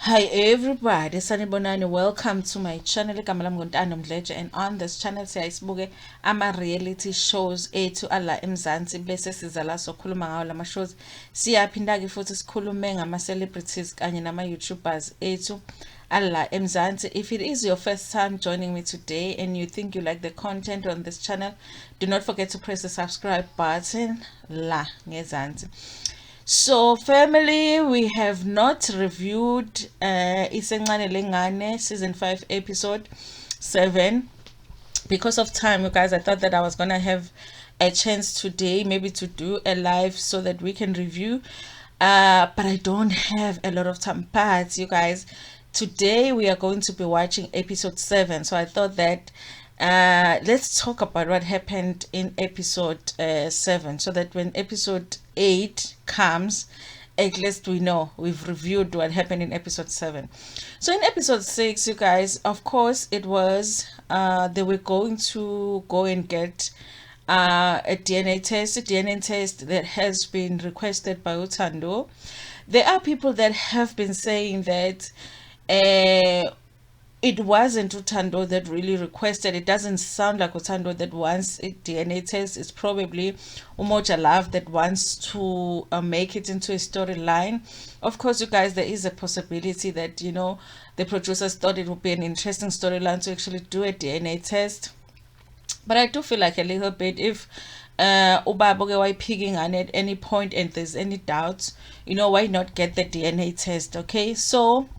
Hi everybody, sanibonani. Welcome to my channel. Igama lami Ntando Mdletshe, and on this channel siyasibuke ama-reality shows ethu ala eMzansi bese siza la sokhuluma ngawo lama shows. Siyaphinda ke futhi sikhulume ngama-celebrities kanye nama-YouTubers ethu ala eMzansi. If it is your first time joining me today and you think you like the content on this channel, do not forget to press the subscribe button la ngezansi. So family, we have not reviewed Isencane Lengane season 5 episode 7 because of time, you guys. I thought that I was gonna have a chance today maybe to do a live so that we can review, but I don't have a lot of time. But you guys, today we are going to be watching episode 7, so I thought that let's talk about what happened in episode 7 so that when episode 8 comes, at least we know we've reviewed what happened in episode 7. So in episode 6, you guys, of course it was they were going to go and get a DNA test that has been requested by Ntando. There are people that have been saying that it wasn't Ntando that really requested. It doesn't sound like Ntando that wants a DNA test. It's probably Umoja Love that wants to make it into a storyline. Of course, you guys, there is a possibility that, you know, the producers thought it would be an interesting storyline to actually do a DNA test. But I do feel like a little bit if Ubaboge why picking on at any point and there's any doubts, you know, why not get the DNA test? Okay, so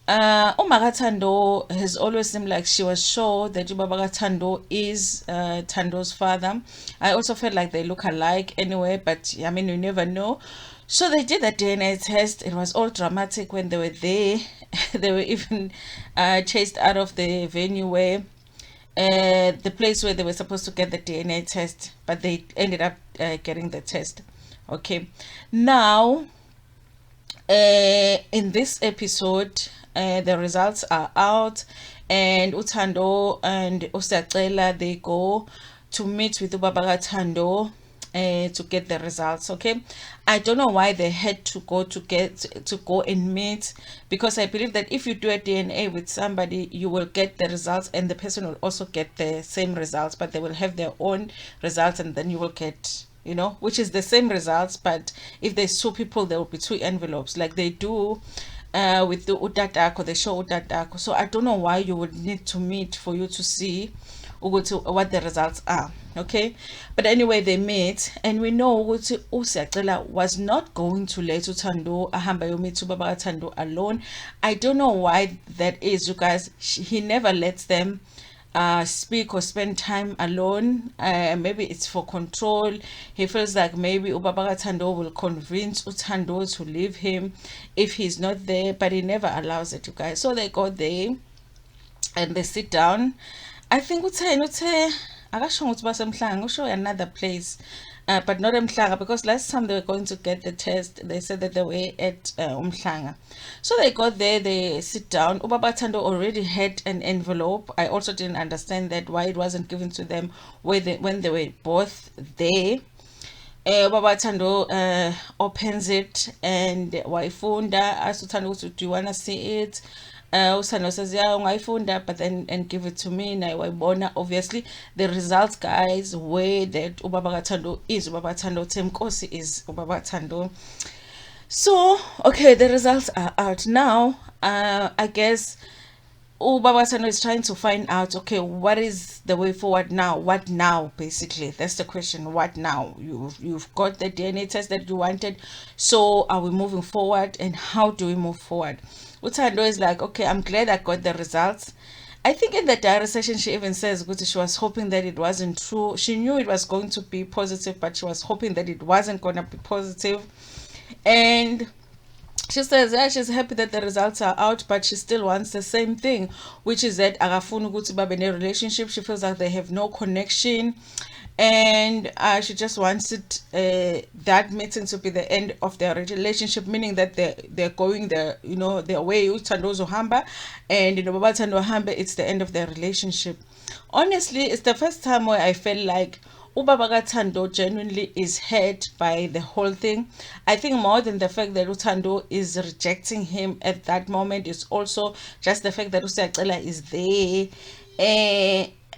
Ntando has always seemed like she was sure that Ntando is Tando's father. I also felt like they look alike anyway, but I mean, you never know. So they did the DNA test. It was all dramatic when they were there. They were even chased out of the venue where the place where they were supposed to get the DNA test, but they ended up getting the test. Okay, now in this episode, the results are out, and Ntando and Usacela, they go to meet with Ntando to get the results. Okay, I don't know why they had to go and meet, because I believe that if you do a DNA with somebody, you will get the results and the person will also get the same results, but they will have their own results, and then you will get, you know, which is the same results, but if there's two people, there will be two envelopes like they do with the utatako, they show utatako. So I don't know why you would need to meet for you to see what the results are. Okay, but anyway, they meet, and we know Usacela was not going to let Ntando ahamba yomeet Baba Ntando alone. I don't know why that is, you guys. He never lets them speak or spend time alone. Maybe it's for control. He feels like maybe Ubaba Ntando will convince Ntando to leave him if he's not there, but he never allows it, you guys. So they go there and they sit down. I think akasho ukuthi basemhlanga, usho another place, but not Umhlanga, because last time they were going to get the test, they said that they were at Umhlanga. So they got there, they sit down. Ubaba Ntando already had an envelope. I also didn't understand that, why it wasn't given to them when they were both there. Ubaba Ntando opens it, and wayifunda, asks Ntando, do you want to see it? Usano says, yeah, ungayifunda, but then and give it to me. Na wayibona, obviously the results, guys, were that Ubaba Ntando is Ubaba Ntando, Temkosi is Ubaba Ntando. So okay, the results are out now. I guess Ubaba Ntando is trying to find out, okay, what is the way forward now? What now? Basically, that's the question. What now? You've got the DNA test that you wanted, so are we moving forward, and how do we move forward? Ntando is like, okay, I'm glad I got the results. I think in the diary session, she even says she was hoping that it wasn't true. She knew it was going to be positive, but she was hoping that it wasn't going to be positive. And she says, yeah, she's happy that the results are out, but she still wants the same thing, which is that akafuna ukuthi babe ne relationship. She feels like they have no connection, and she just wants it, that meeting to be the end of their relationship, meaning that they're going their, you know, their way. Ntando zohamba, and you know, Baba Ntando hamba, it's the end of their relationship. Honestly, it's the first time where I felt like ubaba kaThando genuinely is hurt by the whole thing. I think more than the fact that uThando is rejecting him at that moment, is also just the fact that uSiyacela is there,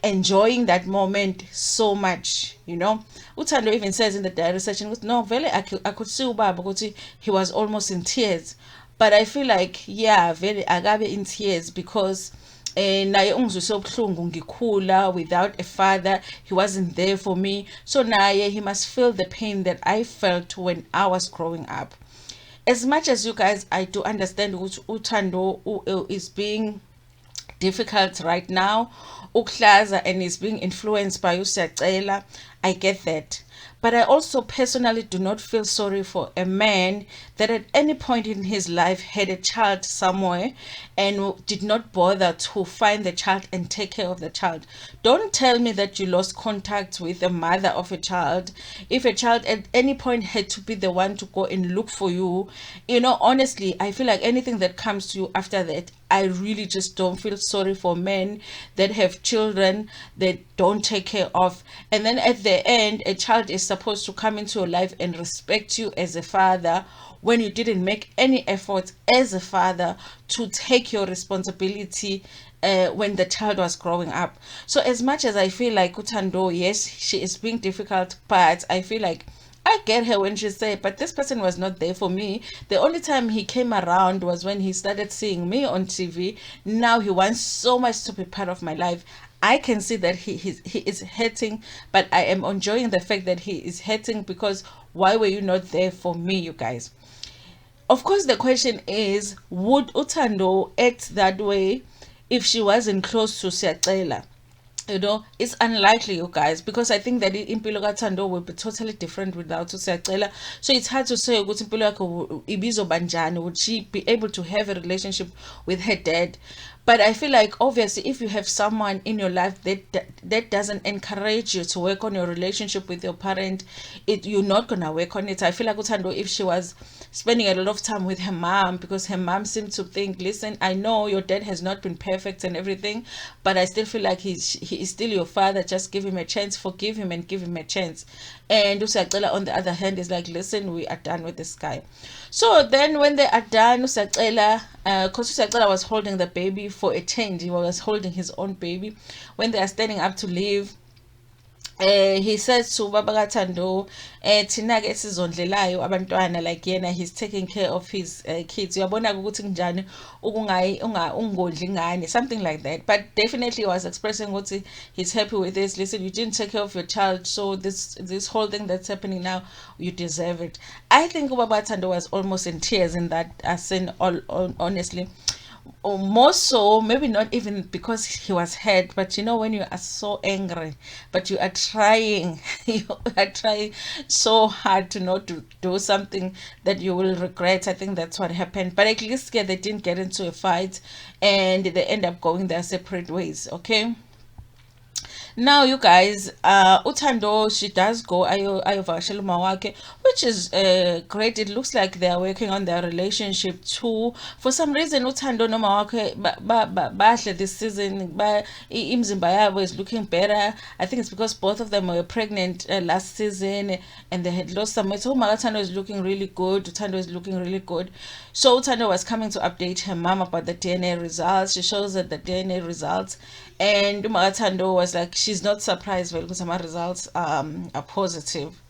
enjoying that moment so much, you know. uThando even says in the diary session, no, vele I could see ubaba ukuthi he was almost in tears. But I feel like, yeah, very agabe in tears because naye ungizwise ubuhlungu ngikhula without a father. He wasn't there for me, so naye he must feel the pain that I felt when I was growing up. As much as you guys, I do understand ukuthi uThando is being difficult right now, uklaza, and is being influenced by uSiyacela. I get that. But I also personally do not feel sorry for a man that at any point in his life had a child somewhere and did not bother to find the child and take care of the child. Don't tell me that you lost contact with the mother of a child. If a child at any point had to be the one to go and look for you, you know, honestly, I feel like anything that comes to you after that, I really just don't feel sorry for men that have children that don't take care of. And then at the end, a child is supposed to come into your life and respect you as a father when you didn't make any effort as a father to take your responsibility when the child was growing up. So as much as I feel like uThando, yes, she is being difficult, but I feel like I get her when she said, but this person was not there for me. The only time he came around was when he started seeing me on TV. Now he wants so much to be part of my life. I can see that he is hurting, but I am enjoying the fact that he is hurting because why were you not there for me, you guys? Of course, the question is, would uThando act that way if she wasn't close to Siyacela? You know, it's unlikely, you guys, because I think that impilo kaThando will be totally different without uSiyacela. So it's hard to say ukuthi impilo yakhe ibizoba njani. Would she be able to have a relationship with her dad? But I feel like obviously if you have someone in your life that doesn't encourage you to work on your relationship with your parent, you're not gonna work on it. I feel like uThando, if she was spending a lot of time with her mom, because her mom seemed to think, listen, I know your dad has not been perfect and everything, but I still feel like he is still your father. Just give him a chance, forgive him, and give him a chance. And uSiyacela, on the other hand, is like, listen, we are done with this guy. So then when they are done, uSiyacela, because uSiyacela was holding the baby for a change, he was holding his own baby. When they are standing up to leave, he says to baba kaThando, thina ke sizondlelayo abantwana, like yena he's taking care of his kids. Uyabona ukuthi kunjani ungodli ingane, something like that. But definitely was expressing ukuthi he's happy with this. Listen, you didn't take care of your child, so this whole thing that's happening now, you deserve it. I think baba kaThando was almost in tears in that scene, honestly. Or more so, maybe not even because he was hurt, but you know, when you are so angry, but you are trying, you are trying so hard to not to do something that you will regret. I think that's what happened. But at least, yeah, they didn't get into a fight and they end up going their separate ways. Okay. Now, you guys, uThando, she does go ayovakashela uma wakhe, which is great. It looks like they are working on their relationship too. For some reason, uThando noma wakhe bahle this season, imzimba yabo is looking better. I think it's because both of them were pregnant last season and they had lost some weight. So uThando is looking really good. uThando is looking really good. So uThando was coming to update her mom about the DNA results. She shows her the DNA results, and uThando was like, she's not surprised because my results are positive.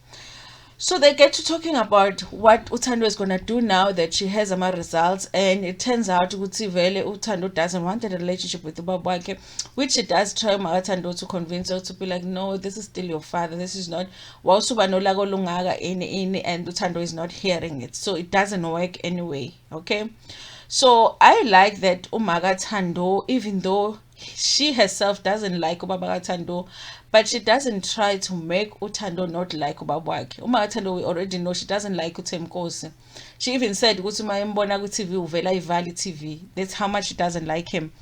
So they get to talking about what uThando is gonna do now that she has my results, and it turns out uThando doesn't want a relationship with ubaba, which she does try uThando to convince her to be like, no, this is still your father. This is not wawusuba nolaka olungaka ini, and uThando is not hearing it, so it doesn't work anyway. Okay, so I like that uMakaThando, even though she herself doesn't like ubaba kaThando, but she doesn't try to make uThando not like ubaba wakhe. uMakaThando, we already know she doesn't like uThemkosi. She even said ukuthi uma embona ku-TV uvela ivali TV. That's how much she doesn't like him.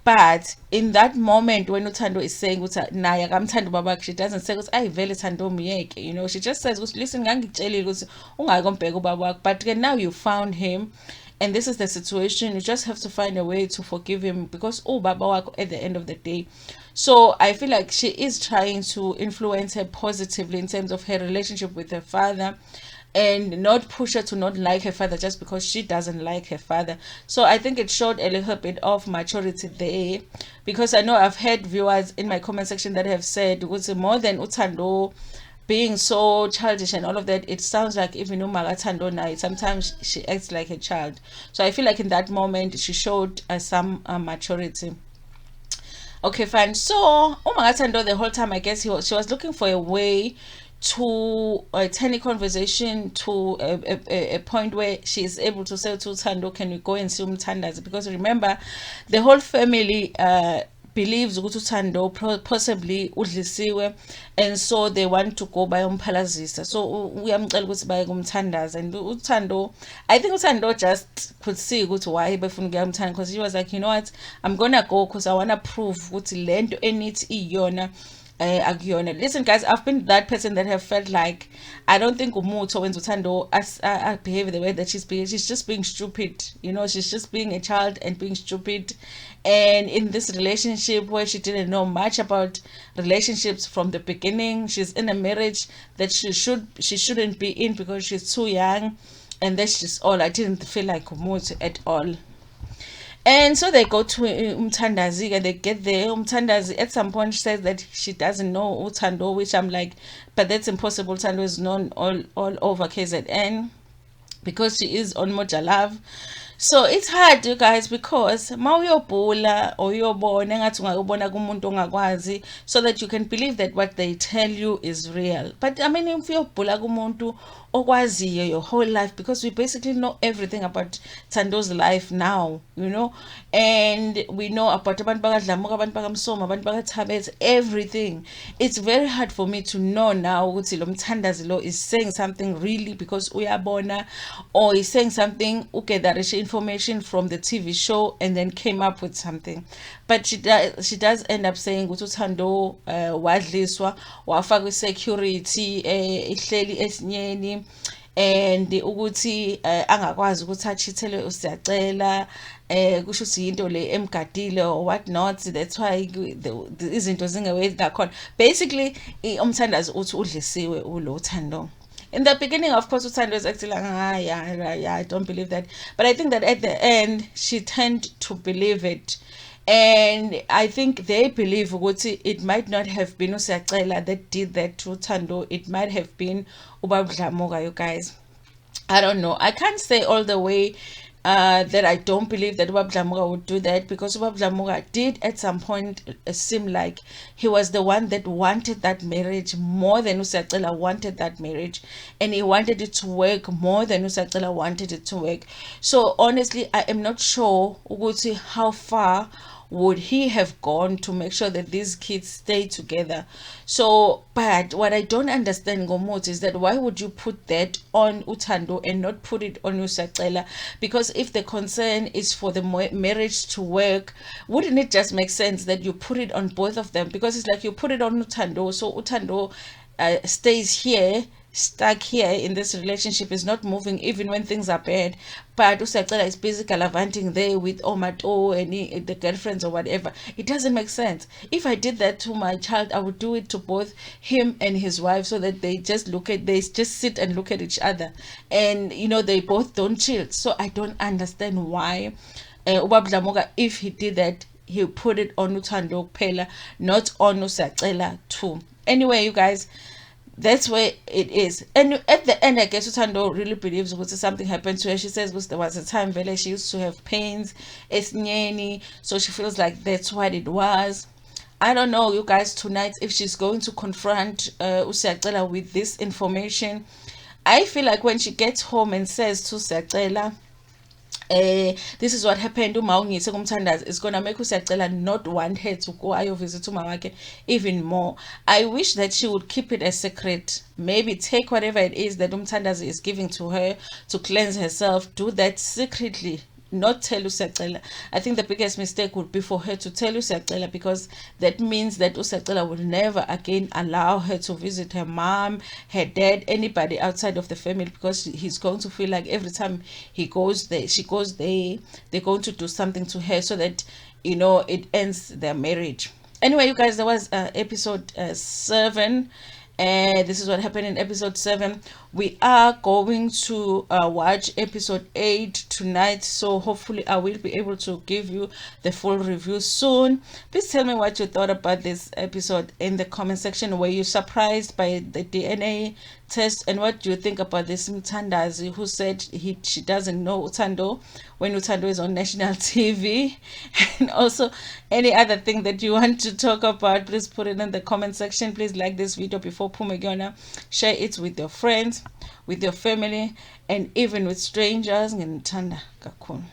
But in that moment when uThando is saying ukuthi naye akamthanda ubaba wakhe, she doesn't say ukuthi ayivele Thando myeke. You know, she just says ukuthi listen, ngangikutshelile ukuthi ungakombheka ubaba wakhe, but now you found him and this is the situation. You just have to find a way to forgive him, because baba wakho, at the end of the day, So I feel like she is trying to influence her positively in terms of her relationship with her father, and not push her to not like her father just because she doesn't like her father. So I think it showed a little bit of maturity there, because I know I've had viewers in my comment section that have said, was more than Ntando being so childish and all of that, it sounds like even Umagathando night, sometimes she acts like a child. So I feel like in that moment she showed some maturity. Okay, fine. So Umagathando, the whole time, I guess she was looking for a way to turn a conversation to a point where she is able to say to Tando, can we go and see Umthandazi? Because remember, the whole family believes ukuthi uThando possibly udlisiwe, and so they want to go bayomphalazisa. So uyamcela ukuthi baye kumthandaza, and uThando, I think uThando just could see ukuthi why befuna ukuya kumthanda, because he was like, you know what, I'm gonna go because I wanna prove ukuthi lento enithi iyona akuyona. Listen guys, I've been that person that have felt like I don't think Umuto when Uthando behave the way that she's being. She's just being stupid, you know, she's just being a child and being stupid. And in this relationship where she didn't know much about relationships from the beginning, she's in a marriage that she shouldn't be in because she's too young. And that's just all. I didn't feel like Umuto at all. And so they go to Umthandazi and they get there. Umthandazi at some point says that she doesn't know Uthando, which I'm like, but that's impossible. Uthando is known all over KZN because she is on Moja Love. So it's hard, you guys, because ma uyobhula or uyobona engathi ungakubona kumuntu ongakwazi, so that you can believe that what they tell you is real. But I mean, if uyobhula kumuntu okwaziyo your whole life, because we basically know everything about Thando's life now, you know, and we know about abantu bakadlamuka, abantu bakamsoma, abantu bakathabethe, everything. It's very hard for me to know now ukuthi lo mthandazi lo is saying something really because uyabona, or is saying something ugatherishe information from the TV show and then came up with something. But she does end up saying ukuthi uThando wadliswa, wafakwa security ihleli esinyeni, and ukuthi angakwazi ukuthi achithele usiyacela, kusho ukuthi into le emgadile or what not. That's why izinto zingewe ngakhona. Basically umthandazi uthi udlisiwe ulo Thando. In the beginning, of course, Uthando was acting like, yeah, I don't believe that. But I think that at the end, she tend to believe it. And I think they believe ukuthi it might not have been Usiyacela that did that to Uthando. It might have been Ubabdlamuka, you guys. I don't know. I can't say all the way that I don't believe that Ubabdlamuka would do that, because Ubabdlamuka did at some point seem like he was the one that wanted that marriage more than Usiyacela wanted that marriage, and he wanted it to work more than Usiyacela wanted it to work. So honestly, I am not sure ukuthi how far would he have gone to make sure that these kids stay together. So, but what I don't understand, Ngomot, is that why would you put that on Uthando and not put it on Usiyacela? Because if the concern is for the marriage to work, wouldn't it just make sense that you put it on both of them? Because it's like you put it on Uthando, so Uthando stays here, stuck here in this relationship, is not moving even when things are bad, but Usiyacela is busy gallivanting there with Omato and the girlfriends or whatever. It doesn't make sense. If I did that to my child, I would do it to both him and his wife, so that they just sit and look at each other, and you know, they both don't chill. So I don't understand why Ubabdlamuka, if he did that, he put it on Uthando kuphela, not on Usiyacela too. Anyway, you guys, that's where it is. And at the end, I guess Uthando really believes that something happened to her. She says there was a time where she used to have pains, esinyeni, so she feels like that's what it was. I don't know, you guys, tonight, if she's going to confront Usiyacela with this information. I feel like when she gets home and says to Usiyacela, this is what happened to Maungise kumthandazi, is gonna make Usiyacela not want her to go visit umamake even more. I wish that she would keep it a secret. Maybe take whatever it is that umthandazi is giving to her to cleanse herself, do that secretly, not tell Usiyacela. I think the biggest mistake would be for her to tell Usiyacela, because that means that Usiyacela will never again allow her to visit her mom, her dad, anybody outside of the family, because he's going to feel like every time he goes there, she goes there, they're going to do something to her, so that, you know, it ends their marriage. Anyway, you guys, that was episode 7. This is what happened in episode 7. We are going to watch episode 8 tonight, so hopefully I will be able to give you the full review soon. Please tell me what you thought about this episode in the comment section. Were you surprised by the DNA test, and what do you think about this Mthandazi who said she doesn't know Ntando when Ntando is on national TV? And also any other thing that you want to talk about, please put it in the comment section. Please like this video before Pumegona, share it with your friends, with your family, and even with strangers. Ngithanda kakhulu.